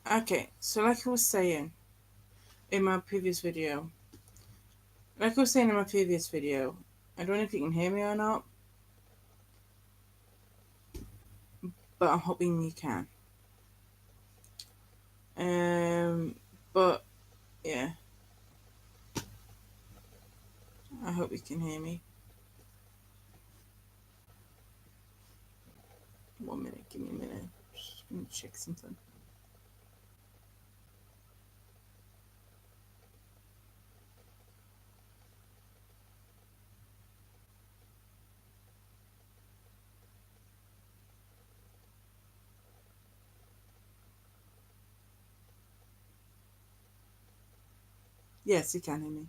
Okay, so like I was saying in my previous video, I don't know if you can hear me or not, but I'm hoping you can. But yeah, I hope you can hear me. 1 minute, give me a minute. Just gonna check something. Yes, you can hear me.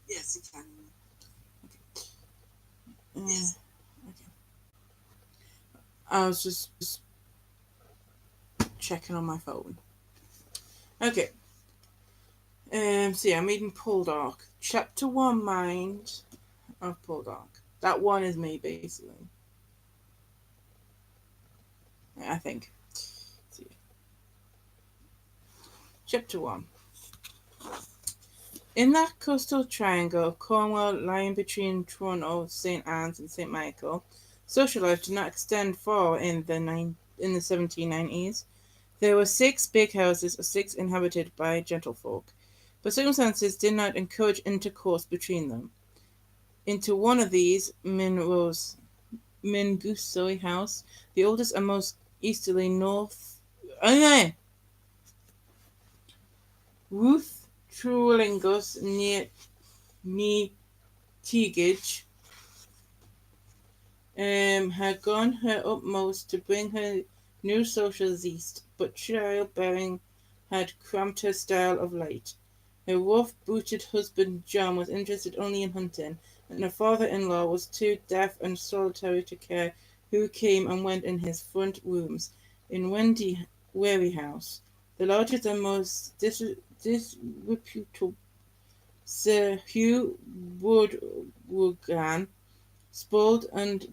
Yes, you can hear me. Yes. Okay. I was just checking on my phone. Okay. So yeah, I'm reading Poldark. Chapter 1, Mind of Poldark. That one is me, basically. I think. So, yeah. Chapter 1. In that coastal triangle of Cornwall lying between Toronto, St. Anne's and St. Michael, social life did not extend far in the 1790s. There were 6 big houses, 6 inhabited by gentlefolk, but circumstances did not encourage intercourse between them. Into one of these, Mingusoy House, the oldest and most easterly north. Ruth Trulingus near Teagage had gone her utmost to bring her new socials east, but childbearing had cramped her style of late. Her rough-booted husband John was interested only in hunting, and her father-in-law was too deaf and solitary to care who came and went in his front rooms in Weary House, the largest and most disreputable. Sir Hugh Woodrugan, spoiled and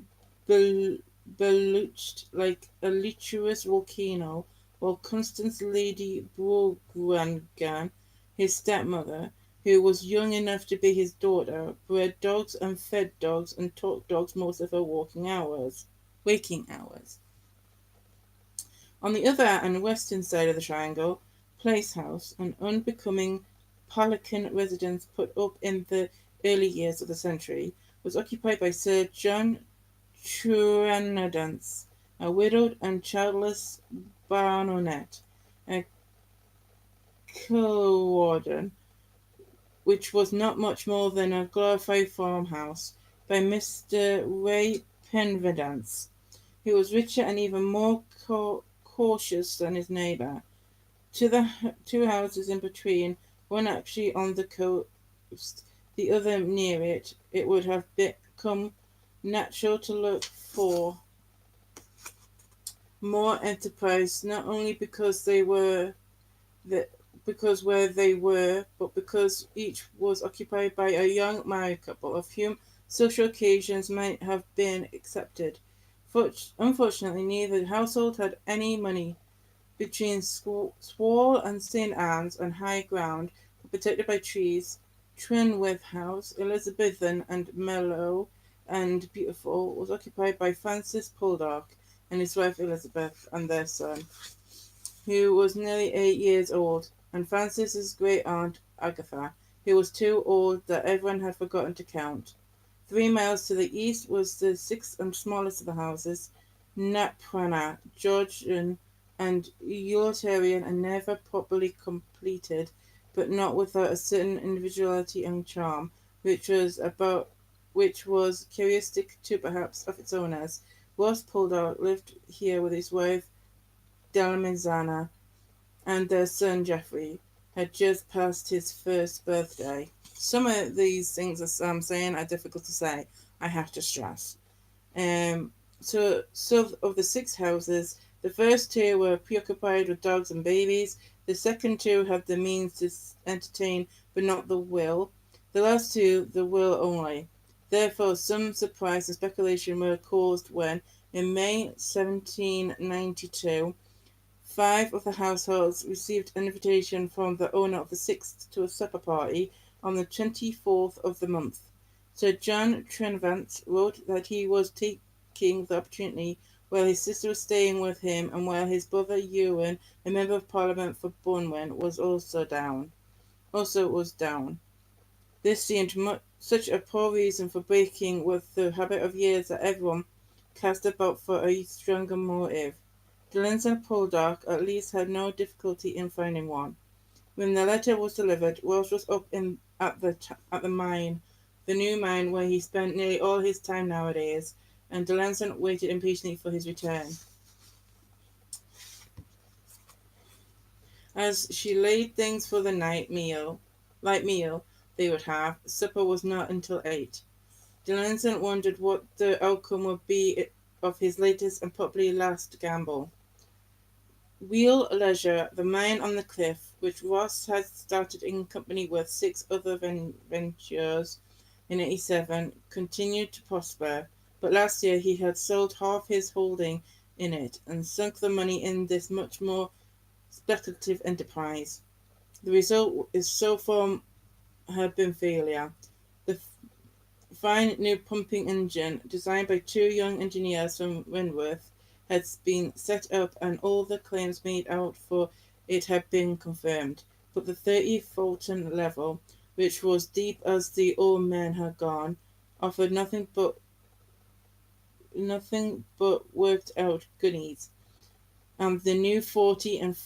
belched like a lecherous volcano, while Constance Lady Brogangan, his stepmother, who was young enough to be his daughter, bred dogs and fed dogs and taught dogs most of her waking hours. On the other and western side of the triangle, Place House, an unbecoming Pelican residence put up in the early years of the century, was occupied by Sir John Trunadance, a widowed and childless baronet, a Culloden, which was not much more than a glorified farmhouse, by Mr. Ray Penvedance, who was richer and even more cautious than his neighbour. To the 2 houses in between, one actually on the coast, the other near it, it would have become natural to look for more enterprise, not only because they were the, because where they were, but because each was occupied by a young married couple, of whom social occasions might have been accepted. Unfortunately, neither household had any money. Between Swall and St. Anne's, on high ground, but protected by trees, Trinwith House, Elizabethan and mellow and beautiful, was occupied by Francis Poldark and his wife Elizabeth and their son, who was nearly 8 years old, and Francis's great aunt Agatha, who was too old that everyone had forgotten to count. 3 miles to the east was the 6th and smallest of the houses, Naprana, Georgian and utilitarian and never properly completed, but not without a certain individuality and charm, which was characteristic too perhaps of its owners. Ross Poldark lived here with his wife Dalmizana, and their son Geoffrey had just passed his first birthday. Some of these things that I'm saying are difficult to say, I have to stress. Um, so of the 6 houses, the first 2 were preoccupied with dogs and babies. The second 2 had the means to entertain, but not the will. The last 2, the will only. Therefore, some surprise and speculation were caused when, in May 1792, 5 of the households received an invitation from the owner of the sixth to a supper party on the 24th of the month. Sir John Trevance wrote that he was taking the opportunity while his sister was staying with him and while his brother Ewan, a member of Parliament for Bonwen, was down. This seemed such a poor reason for breaking with the habit of years that everyone cast about for a stronger motive. Dillons and Poldark at least had no difficulty in finding one. When the letter was delivered, Welsh was up at the mine, the new mine where he spent nearly all his time nowadays, and Delanson waited impatiently for his return. As she laid things for the light meal they would have, supper was not until 8. Delanson wondered what the outcome would be of his latest and probably last gamble. Wheel Leisure, the mine on the cliff, which Ross had started in company with 6 other ventures in 87, continued to prosper, but last year he had sold half his holding in it and sunk the money in this much more speculative enterprise. The result is so far had been failure. The fine new pumping engine, designed by 2 young engineers from Wentworth, had been set up and all the claims made out for it had been confirmed, but the 30 Fulton level, which was deep as the old men had gone, offered nothing but worked out goodies, and the new 40 and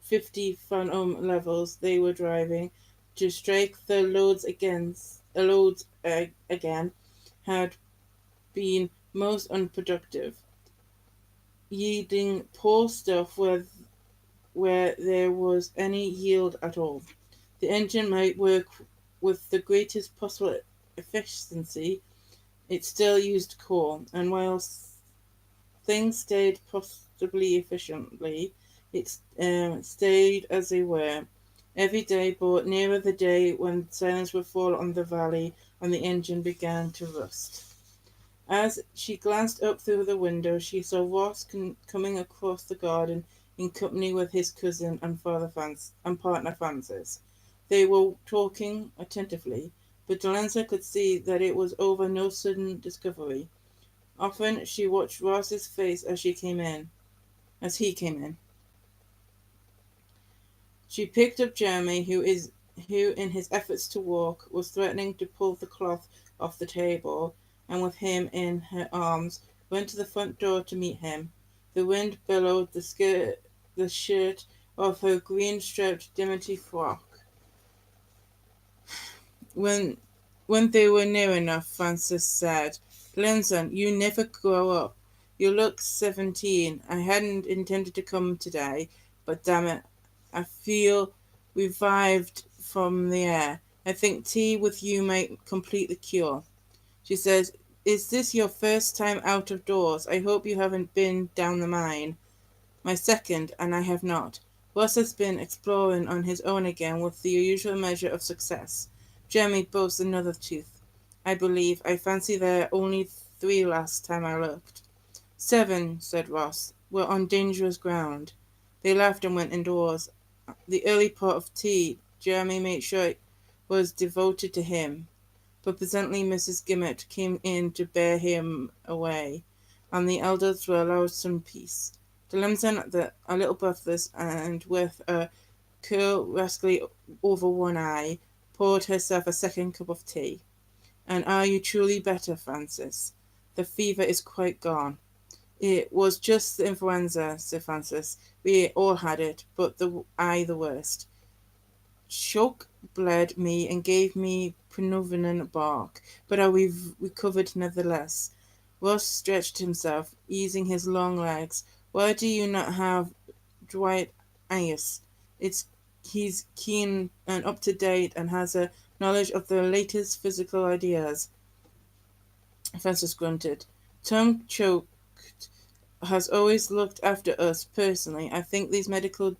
50 Phantom levels they were driving to strike the loads again had been most unproductive, yielding poor stuff where there was any yield at all. The engine might work with the greatest possible efficiency, it still used coal, and while things stayed possibly efficiently, it stayed as they were. Every day brought nearer the day when silence would fall on the valley and the engine began to rust. As she glanced up through the window, she saw Ross coming across the garden in company with his cousin and partner Francis. They were talking attentively, but Delancey could see that it was over no sudden discovery. Often she watched Ross's face as he came in. She picked up Jeremy, who in his efforts to walk, was threatening to pull the cloth off the table, and with him in her arms, went to the front door to meet him. The wind billowed the shirt of her green-striped dimity frock. When they were near enough, Francis said, "Linson, you never grow up. You look 17. I hadn't intended to come today, but damn it, I feel revived from the air. I think tea with you might complete the cure." She said, "Is this your first time out of doors? I hope you haven't been down the mine." "My second, and I have not. Ross has been exploring on his own again with the usual measure of success. Jeremy boasts another tooth, I believe. I fancy there are only 3 last time I looked." "7," said Ross. "We're on dangerous ground." They laughed and went indoors. The early part of tea, Jeremy made sure it was devoted to him. But presently Mrs. Gimmett came in to bear him away, and the elders were allowed some peace. Delimson, a little breathless, and with a curl rascally over one eye, poured herself a second cup of tea. "And are you truly better, Francis?" "The fever is quite gone." "It was just the influenza," said Francis. "We all had it, but I the worst. Choke bled me and gave me Pronovinan bark, but I recovered nevertheless." Ross stretched himself, easing his long legs. "Why do you not have Dwight Angus? He's keen and up to date and has a knowledge of the latest physical ideas." Francis grunted. "Tom Choke has always looked after us personally. I think these medical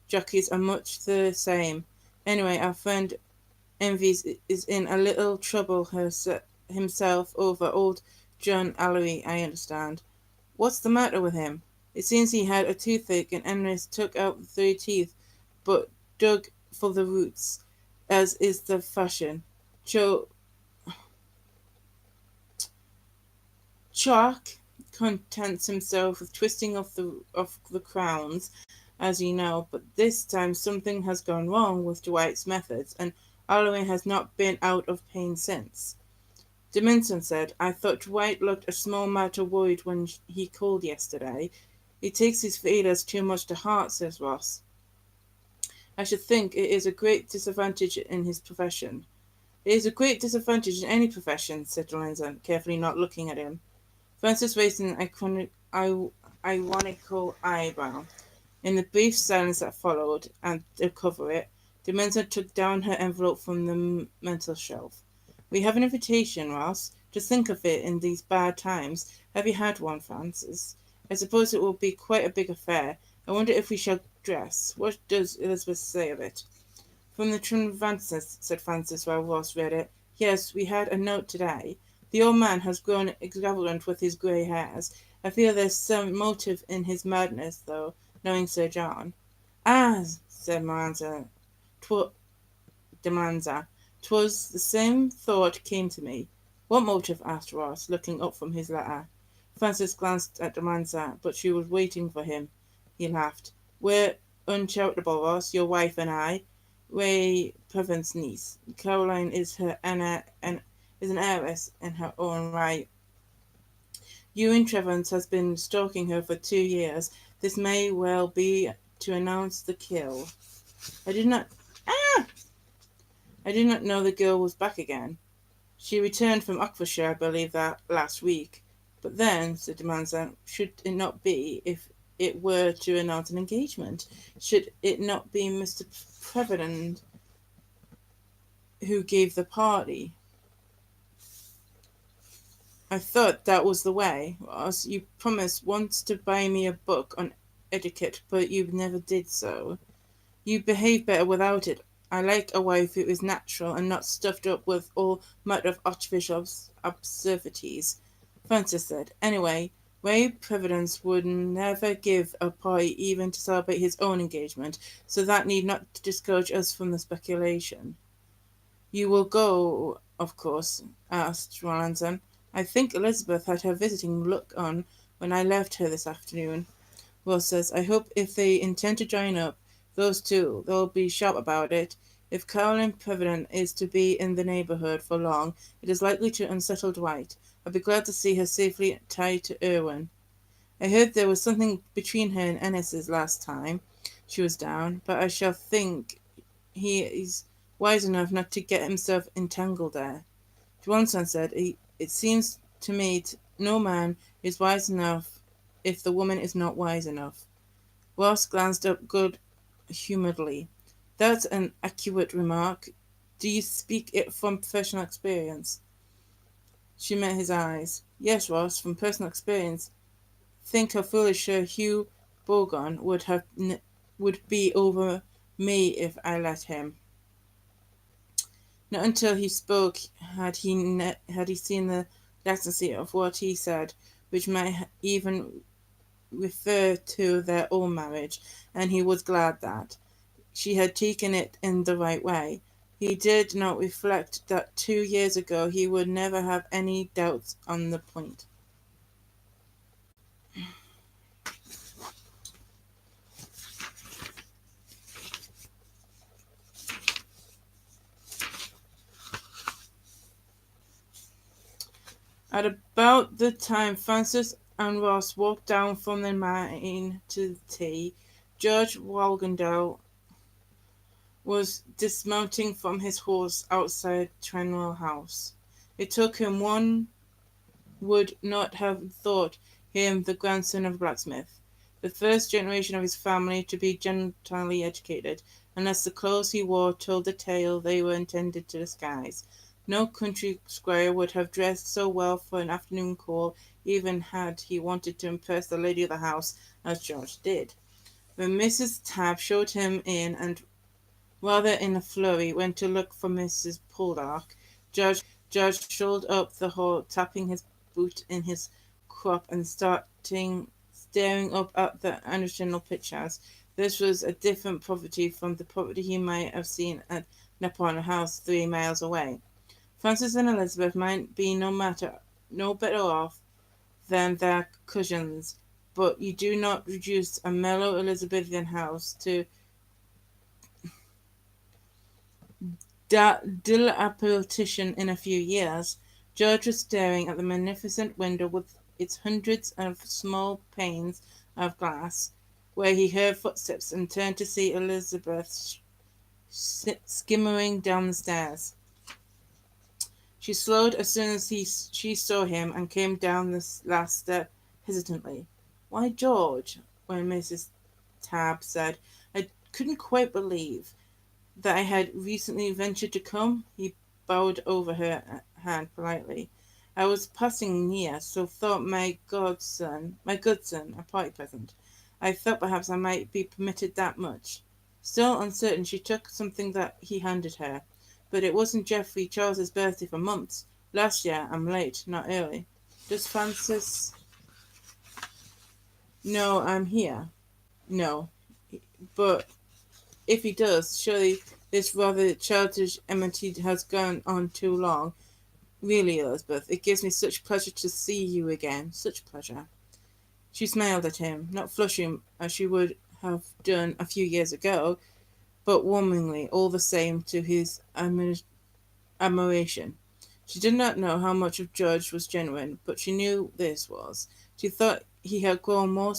jockeys are much the same. Anyway, our friend Envies is in a little trouble himself over old John Allery, I understand." "What's the matter with him?" It seems he had a toothache, and Ennis took out the three teeth, but dug for the roots, as is the fashion. Cho Chalk contents himself with twisting of the crowns, as you know, but this time something has gone wrong with Dwight's methods, and Alloway has not been out of pain since. Diminson said, I thought Dwight looked a small matter worried when he called yesterday. He takes his failures too much to heart, says Ross. I should think it is a great disadvantage in his profession. It is a great disadvantage in any profession, said Lorenzo, carefully not looking at him. Francis raised an ironical eyebrow. In the brief silence that followed, and to cover it, Dementor took down her envelope from the mantel shelf. We have an invitation, Ross. Just think of it in these bad times. Have you had one, Francis? I suppose it will be quite a big affair. I wonder if we shall dress. What does Elizabeth say of it? From the Trinvances, said Francis while Ross read it. Yes, we had a note today. The old man has grown extravagant with his grey hairs. I feel there's some motive in his madness, though, knowing Sir John. Ah, said Demanza. 'Twas the same thought came to me. What motive? Asked Ross, looking up from his letter. Francis glanced at Demanza, but she was waiting for him. He laughed. We're uncharitable, Ross, your wife and I. Ray Preven's niece. Caroline is is an heiress in her own right. Ewan Trevance has been stalking her for 2 years. This may well be to announce the kill. I did not ah I did not know the girl was back again. She returned from Oxfordshire, I believe that last week. But then, said Demanza, should it not be, if it were to announce an engagement? Should it not be Mr. Prevedon who gave the party? I thought that was the way, Ross. You promised once to buy me a book on etiquette, but you never did so. You behave better without it. I like a wife who is natural and not stuffed up with all manner of artificial absurdities, Francis said. Anyway, Ray Providence would never give a party even to celebrate his own engagement, so that need not discourage us from the speculation. You will go, of course? Asked Rawlinson. I think Elizabeth had her visiting look on when I left her this afternoon. Will says, I hope if they intend to join up, those two, they'll be sharp about it. If Caroline Prevedon is to be in the neighbourhood for long, it is likely to unsettle Dwight. I'd be glad to see her safely tied to Irwin. I heard there was something between her and Ennis's last time she was down, but I shall think he is wise enough not to get himself entangled there. Johnson said, it seems to me no man is wise enough if the woman is not wise enough. Ross glanced up good-humouredly. That's an accurate remark. Do you speak it from professional experience? She met his eyes. Yes, Ross, from personal experience. Think how foolish Sir Hugh Bourgon would be over me if I let him. Not until he spoke had he seen the latency of what he said, which might even refer to their own marriage, and he was glad that she had taken it in the right way. He did not reflect that 2 years ago he would never have any doubts on the point. At about the time Francis and Ross walked down from the mine to the tea, George Walgendale was dismounting from his horse outside Trenwell House. It took him one would not have thought him the grandson of a blacksmith, the first generation of his family to be gentilely educated, unless the clothes he wore told the tale they were intended to disguise. No country squire would have dressed so well for an afternoon call, even had he wanted to impress the lady of the house, as George did. When Mrs. Tabb showed him in, and rather in a flurry went to look for Mrs. Poldark, George strolled up the hall, tapping his boot in his crop and staring up at the original pictures. This was a different property from the property he might have seen at Napoleon House 3 miles away. Francis and Elizabeth might be no better off than their cousins, but you do not reduce a mellow Elizabethan house to dilapidation in a few years. George was staring at the magnificent window with its hundreds of small panes of glass, where he heard footsteps and turned to see Elizabeth skimmering down the stairs. She slowed as soon as she saw him and came down the last step hesitantly. "Why, George," when Mrs. Tabb said, "I couldn't quite believe that I had recently ventured to come." He bowed over her hand politely. "I was passing near, so thought my good son, a party present. I thought perhaps I might be permitted that much." Still uncertain, she took something that he handed her. "But it wasn't Geoffrey Charles's birthday for months. Last year. I'm late, not early. Does Francis know I'm here?" "No. But if he does, surely this rather childish enmity has gone on too long. Really, Elizabeth, it gives me such pleasure to see you again. Such pleasure." She smiled at him, not flushing as she would have done a few years ago, but warmingly all the same to his admiration. She did not know how much of George was genuine, but she knew this was. She thought he had grown more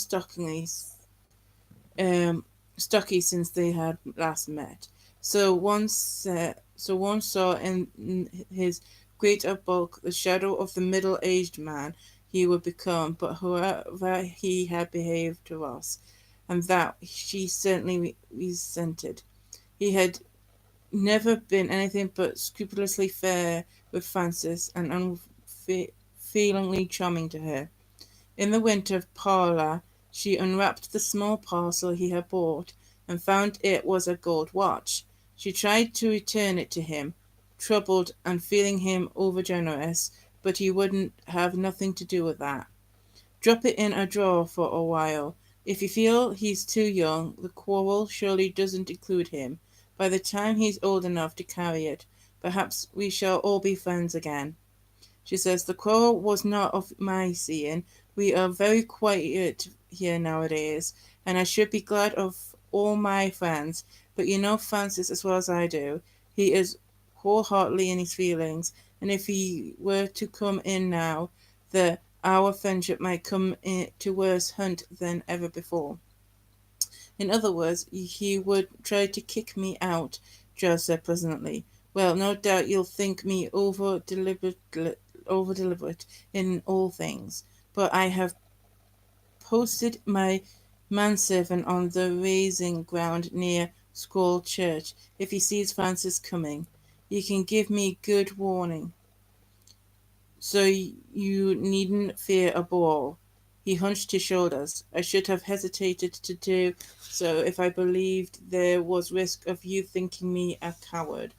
um, stocky since they had last met. So one saw in his greater bulk the shadow of the middle-aged man he would become, but however he had behaved to Ross, and that she certainly resented. He had never been anything but scrupulously fair with Francis and unfeelingly charming to her. In the winter parlour she unwrapped the small parcel he had brought, and found it was a gold watch. She tried to return it to him, troubled and feeling him over-generous, but he wouldn't have nothing to do with that. "Drop it in a drawer for a while. If you feel he's too young, the quarrel surely doesn't include him. By the time he's old enough to carry it, perhaps we shall all be friends again." She says, "The quarrel was not of my seeing. We are very quiet here nowadays, and I should be glad of all my friends. But you know Francis as well as I do. He is wholeheartedly in his feelings, and if he were to come in now, our friendship might come to worse hunt than ever before." "In other words, he would try to kick me out," Jo said pleasantly. "Well, no doubt you'll think me over-deliberate in all things, but I have posted my manservant on the raising ground near Scroll Church. If he sees Francis coming, you can give me good warning, so you needn't fear a brawl." He hunched his shoulders. "I should have hesitated to do so if I believed there was risk of you thinking me a coward."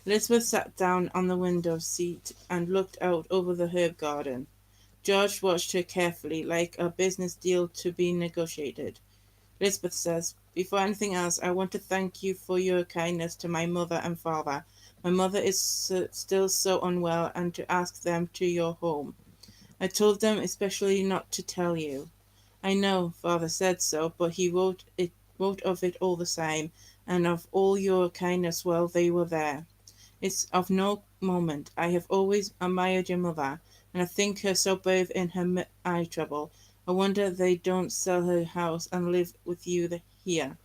Elizabeth sat down on the window seat and looked out over the herb garden. George watched her carefully, like a business deal to be negotiated. Elizabeth says, "Before anything else, I want to thank you for your kindness to my mother and father. My mother is still so unwell, and to ask them to your home. I told them especially not to tell you. I know father said so, but he wrote of it all the same, and of all your kindness while they were there. It's of no moment. I have always admired your mother, and I think her so brave in her eye trouble. I wonder they don't sell her house and live with you here.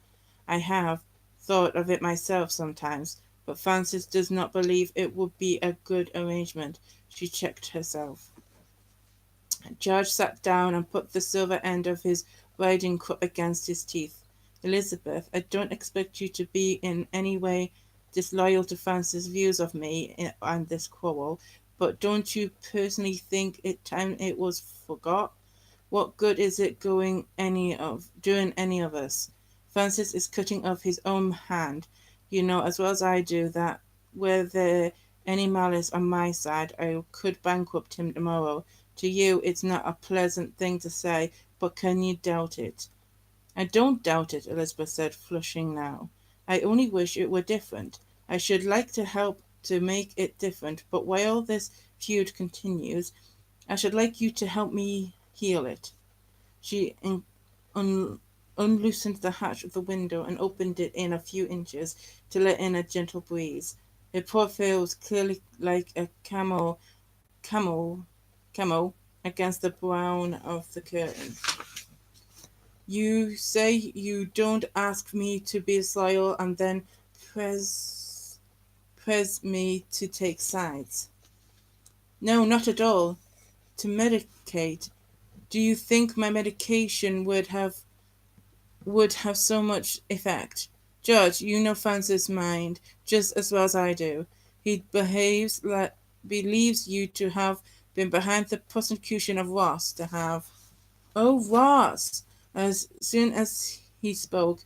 I have thought of it myself sometimes, but Francis does not believe it would be a good arrangement." She checked herself. George sat down and put the silver end of his riding crop against his teeth. "Elizabeth, I don't expect you to be in any way disloyal to Francis' views of me and this quarrel, but don't you personally think it time it was forgot? What good is it doing any of us? Francis is cutting off his own hand. You know as well as I do that were there any malice on my side, I could bankrupt him tomorrow. To you it's not a pleasant thing to say, but can you doubt it? I don't doubt it, Elizabeth said, flushing now. I only wish it were different. I should like to help to make it different, but while this feud continues, I should like you to help me heal it. She un- unloosened the hatch of the window and opened it in a few inches to let in a gentle breeze. Her profile was clearly like a camel, camo against the brown of the curtain. You say you don't ask me to be loyal and then press me to take sides. No, not at all. To medicate. Do you think my medication would have so much effect? Judge, you know Francis' mind just as well as I do. He believes you to have been behind the prosecution of Ross to have. Oh, Ross! As soon as he spoke,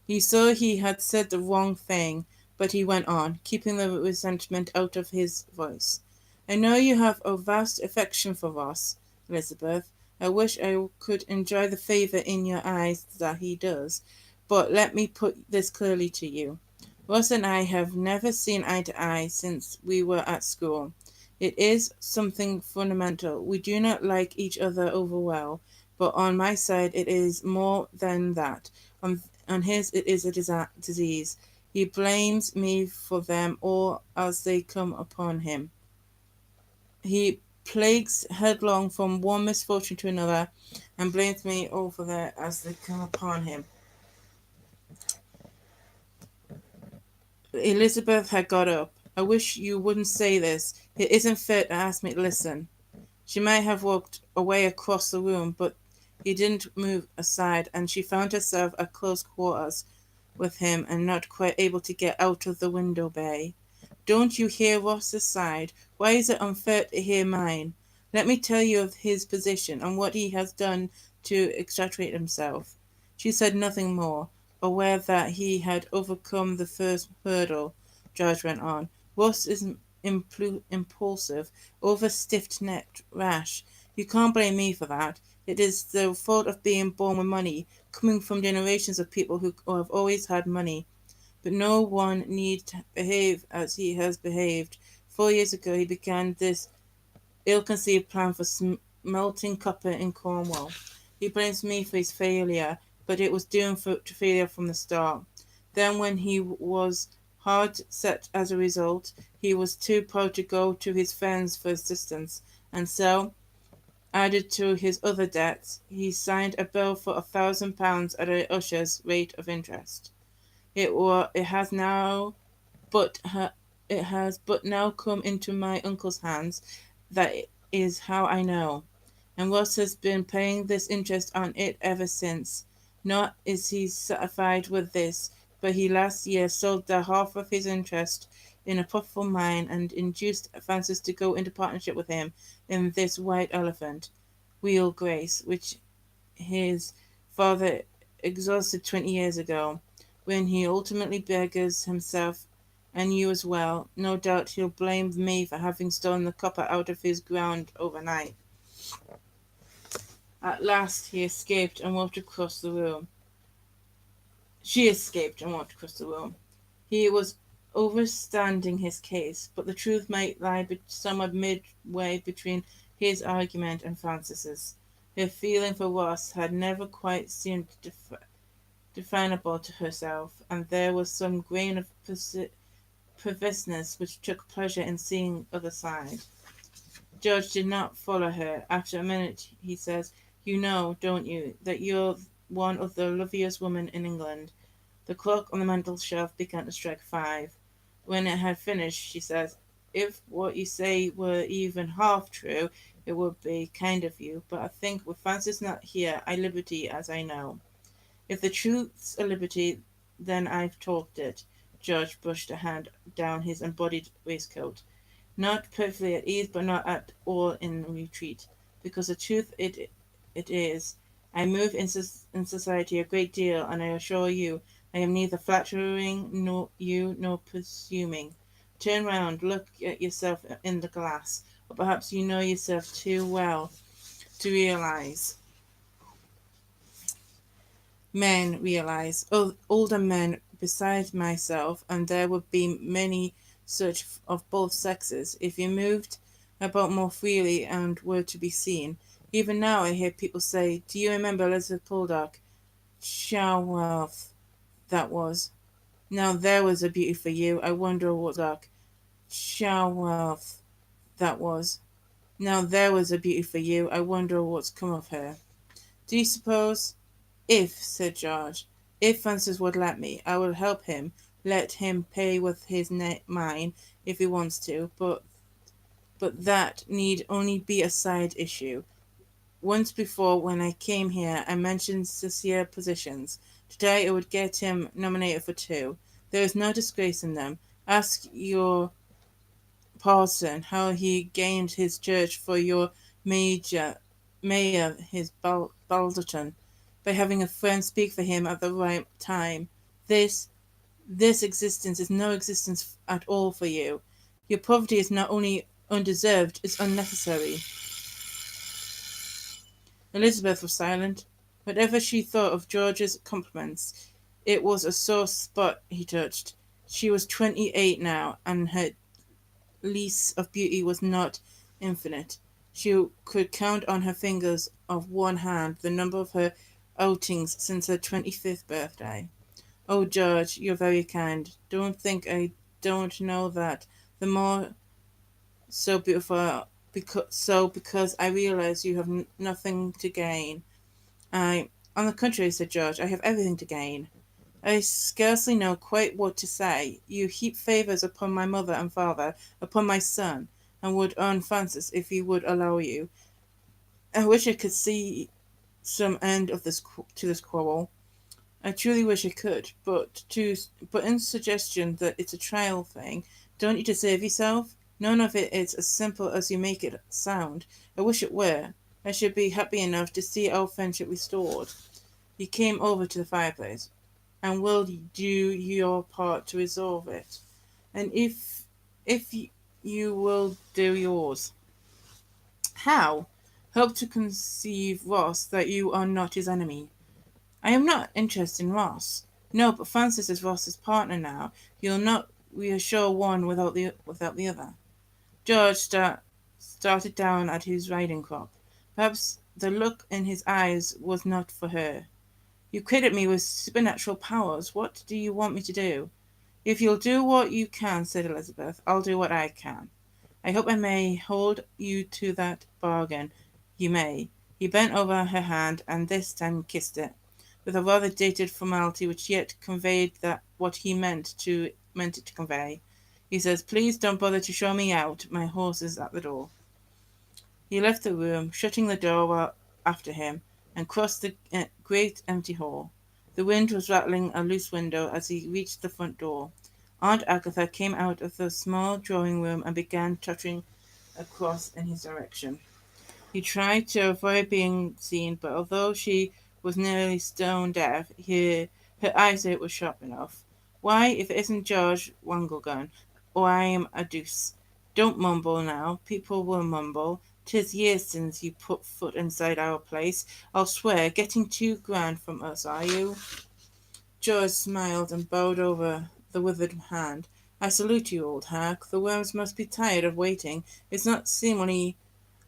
he saw he had said the wrong thing, but he went on, keeping the resentment out of his voice. I know you have a vast affection for Ross, Elizabeth. I wish I could enjoy the favour in your eyes that he does. But let me put this clearly to you. Ross and I have never seen eye to eye since we were at school. It is something fundamental. We do not like each other over well, but on my side it is more than that. On his it is a disease. He blames me for them all as they come upon him. He plagues headlong from one misfortune to another, and blames me over there as they come upon him. Elizabeth had got up. I wish you wouldn't say this. It isn't fair to ask me to listen. She might have walked away across the room, but he didn't move aside, and she found herself at close quarters with him and not quite able to get out of the window bay. Don't you hear Ross's side? Why is it unfair to hear mine? Let me tell you of his position and what he has done to extricate himself. She said nothing more, aware that he had overcome the first hurdle. George went on. Ross is impulsive, over stiff-necked, rash. You can't blame me for that. It is the fault of being born with money, coming from generations of people who have always had money. But no one need behave as he has behaved. 4 years ago he began this ill-conceived plan for smelting copper in Cornwall. He blames me for his failure, but it was doomed to failure from the start. Then when he was hard set as a result, he was too proud to go to his friends for assistance, and so, added to his other debts, he signed a bill for £1,000 at a usher's rate of interest. It has now but it has but now come into my uncle's hands. That is how I know. And Ross has been paying this interest on it ever since. Not is he satisfied with this, but he last year sold the half of his interest in a profitable mine and induced Francis to go into partnership with him in this white elephant, Wheel Grace, which his father exhausted 20 years ago, when he ultimately beggars himself and you as well. No doubt he'll blame me for having stolen the copper out of his ground overnight. At last he escaped and walked across the room. She escaped and walked across the room. He was overstanding his case, but the truth might lie somewhere midway between his argument and Francis's. Her feeling for Ross had never quite seemed definable to herself, and there was some grain of perverseness which took pleasure in seeing the other side. George did not follow her. After a minute he says, You know, don't you, that you're one of the loveliest women in England. The clock on the mantel-shelf began to strike 5. When it had finished, she says, If what you say were even half true, it would be kind of you, but I think with Francis not here, I liberty as I know. If the truth's a liberty, then I've talked it. George brushed a hand down his embodied waistcoat. Not perfectly at ease, but not at all in retreat. Because the truth it is. I move in society a great deal, and I assure you, I am neither flattering nor presuming. Turn round, look at yourself in the glass, or perhaps you know yourself too well to realize Men realize, older men besides myself, and there would be many such of both sexes, if you moved about more freely and were to be seen. Even now I hear people say, "Do you remember Elizabeth Poldark? Showerth, that was. Now there was a beauty for you. I wonder what dark. Showerth, that was. Now there was a beauty for you. I wonder what's come of her." "Do you suppose—" "If," said George, "if Francis would let me, I would help him, let him pay with his mine if he wants to, but that need only be a side issue. Once before, when I came here, I mentioned sincere positions. Today I would get him nominated for two. There is no disgrace in them. Ask your parson how he gained his church for your mayor, his Balderton, by having a friend speak for him at the right time. This this existence is no existence at all for you. Your poverty is not only undeserved, it's unnecessary." Elizabeth was silent. Whatever she thought of George's compliments, it was a sore spot he touched. She was 28 now, and her lease of beauty was not infinite. She could count on her fingers of one hand the number of her outings since her 25th birthday. "Oh, George, you're very kind. Don't think I don't know that. The more so beautiful, because I realize you have nothing to gain." On the contrary," said George, "I have everything to gain. I scarcely know quite what to say. You heap favours upon my mother and father, upon my son, and would earn Francis if he would allow you. I wish I could see some end of this quarrel. I truly wish I could, but in suggestion that it's a trial thing, don't you deserve yourself? None of it is as simple as you make it sound. I wish it were. I should be happy enough to see our friendship restored." He came over to the fireplace. "And will do your part to resolve it, and if you will do yours." "How?" "Help to conceive Ross that you are not his enemy." "I am not interested in Ross." "No, but Francis is Ross's partner now. You'll not reassure one without the other." George started down at his riding crop. Perhaps the look in his eyes was not for her. "You credit me with supernatural powers. What do you want me to do?" "If you'll do what you can," said Elizabeth, "I'll do what I can. I hope I may hold you to that bargain." "You may." He bent over her hand, and this time kissed it, with a rather dated formality which yet conveyed what he meant it to convey. He says, "Please don't bother to show me out. My horse is at the door." He left the room, shutting the door after him, and crossed the great empty hall. The wind was rattling a loose window as he reached the front door. Aunt Agatha came out of the small drawing-room and began tottering across in his direction. He tried to avoid being seen, but although she was nearly stone deaf, her eyesight was sharp enough. "Why, if it isn't George Wanglegun, or I'm a deuce. Don't mumble now. People will mumble. 'Tis years since you put foot inside our place. I'll swear. Getting 2 grand from us, are you?" George smiled and bowed over the withered hand. "I salute you, old hag. The worms must be tired of waiting. It's not seemly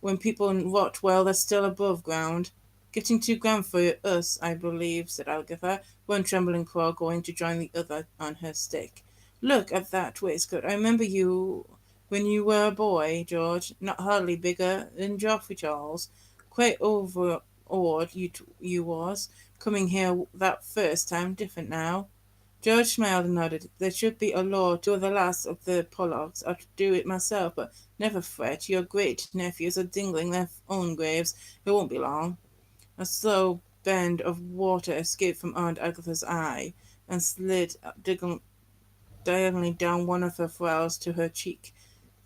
when people rot while they're still above ground." "Getting 2 grand for us, I believe," said Agatha, one trembling claw going to join the other on her stick. "Look at that waistcoat. I remember you when you were a boy, George, not hardly bigger than Geoffrey Charles. Quite overawed you was, coming here that first time. Different now." George smiled and nodded. "There should be a law to the last of the Pollocks. I'd do it myself, but never fret. Your great-nephews are digging their own graves. It won't be long." A slow bend of water escaped from Aunt Agatha's eye, and slid diagonally down one of her brows to her cheek.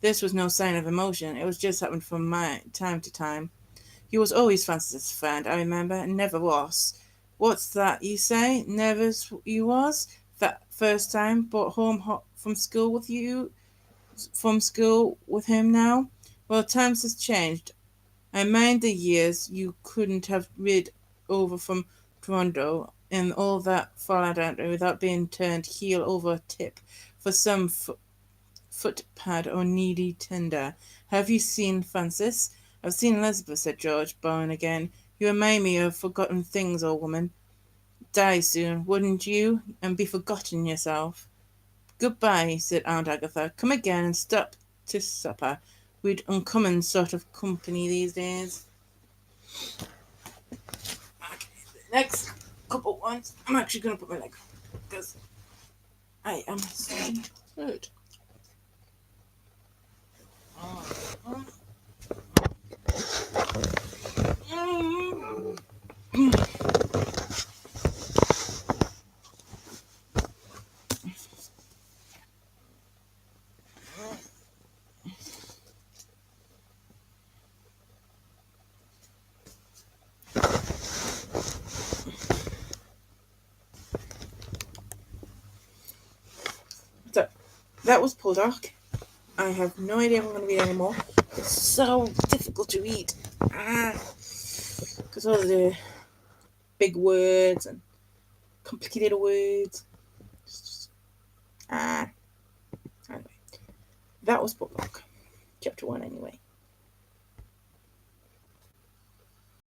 This was no sign of emotion. It was just happened from time to time. "You was always Francis's friend, I remember, never Ross. What's that you say? Nervous you was, that first time brought home from school with him now? Well, times has changed. I mind the years you couldn't have rid over from Toronto and all that far down without being turned heel over tip for some footpad or needy tender. Have you seen Francis? I've seen Elizabeth, said George, bowing again. You remind me of forgotten things, old woman. Die soon, wouldn't you, and be forgotten yourself? Goodbye, said Aunt Agatha. Come again and stop to supper. We'd uncommon sort of company these days. Okay, the next couple ones, I'm actually going to put my leg because I am so hurt. So, that was poldark. I have no idea if I'm going to read anymore. It's so difficult to read. Because all the big words and complicated words. Anyway, that was poldark. Chapter 1 anyway.